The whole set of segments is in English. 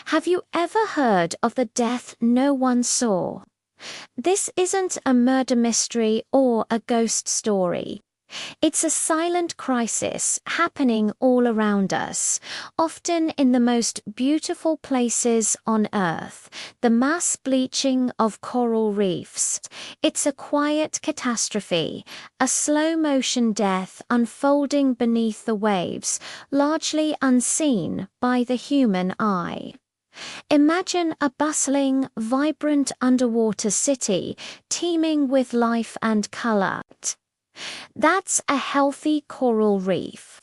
Have you ever heard of the death no one saw? This isn't a murder mystery or a ghost story. It's a silent crisis happening all around us, often in the most beautiful places on Earth, the mass bleaching of coral reefs. It's a quiet catastrophe, a slow-motion death unfolding beneath the waves, largely unseen by the human eye. Imagine a bustling, vibrant underwater city teeming with life and color. That's a healthy coral reef.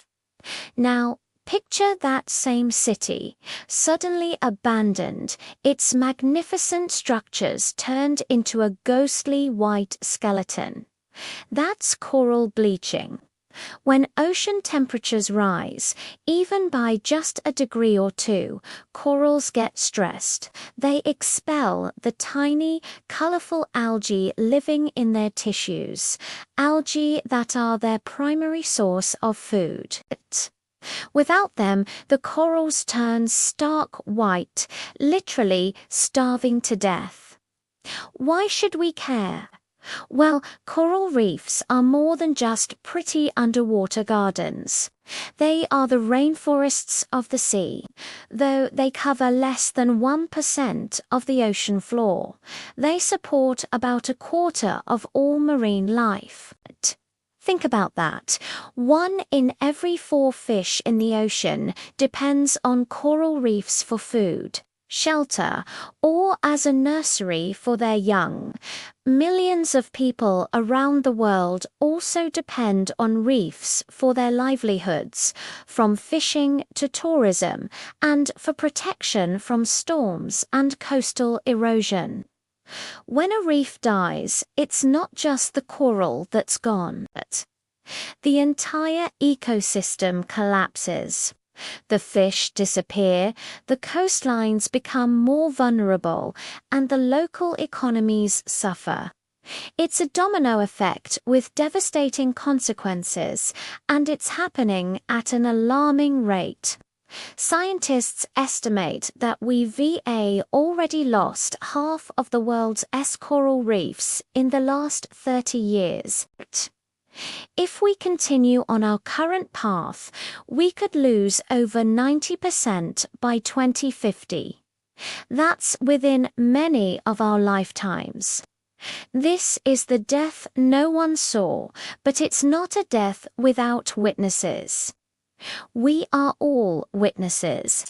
Now, picture that same city, suddenly abandoned, its magnificent structures turned into a ghostly white skeleton. That's coral bleaching. When ocean temperatures rise, even by just a degree or two, corals get stressed. They expel the tiny, colorful algae living in their tissues, algae that are their primary source of food. Without them, the corals turn stark white, literally starving to death. Why should we care? Well, coral reefs are more than just pretty underwater gardens. They are the rainforests of the sea. Though they cover less than 1% of the ocean floor, they support about a quarter of all marine life. Think about that. 1 in every 4 fish in the ocean depends on coral reefs for food, shelter, or as a nursery for their young. Millions of people around the world also depend on reefs for their livelihoods, from fishing to tourism, and for protection from storms and coastal erosion. When a reef dies, it's not just the coral that's gone. The entire ecosystem collapses. The fish disappear, the coastlines become more vulnerable, and the local economies suffer. It's a domino effect with devastating consequences, and it's happening at an alarming rate. Scientists estimate that we've already lost half of the world's coral reefs in the last 30 years. If we continue on our current path, we could lose over 90% by 2050. That's within many of our lifetimes. This is the death no one saw, but it's not a death without witnesses. We are all witnesses.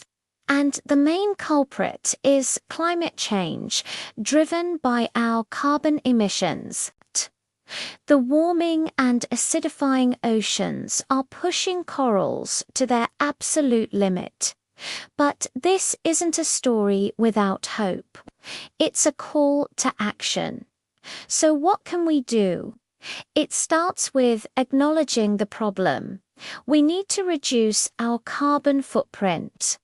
And the main culprit is climate change, driven by our carbon emissions. The warming and acidifying oceans are pushing corals to their absolute limit. But this isn't a story without hope. It's a call to action. So what can we do? It starts with acknowledging the problem. We need to reduce our carbon footprint.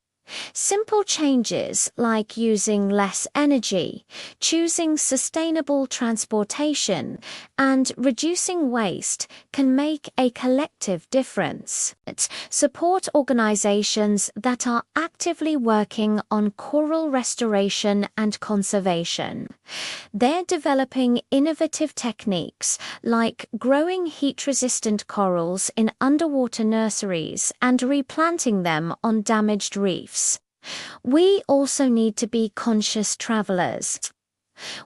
Simple changes like using less energy, choosing sustainable transportation, and reducing waste can make a collective difference. Support organizations that are actively working on coral restoration and conservation. They're developing innovative techniques like growing heat-resistant corals in underwater nurseries and replanting them on damaged reefs. We also need to be conscious travelers.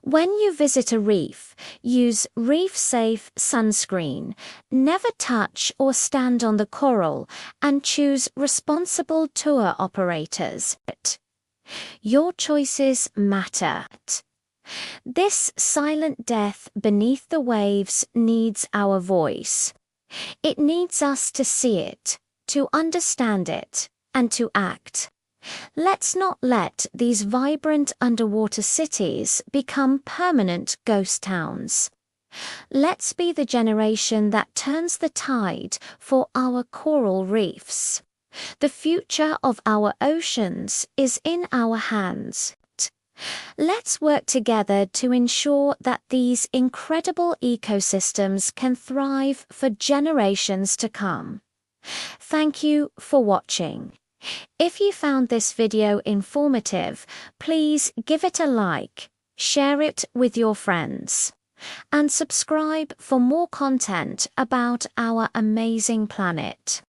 When you visit a reef, use reef-safe sunscreen, never touch or stand on the coral, and choose responsible tour operators. Your choices matter. This silent death beneath the waves needs our voice. It needs us to see it, to understand it, and to act. Let's not let these vibrant underwater cities become permanent ghost towns. Let's be the generation that turns the tide for our coral reefs. The future of our oceans is in our hands. Let's work together to ensure that these incredible ecosystems can thrive for generations to come. Thank you for watching. If you found this video informative, please give it a like, share it with your friends, and subscribe for more content about our amazing planet.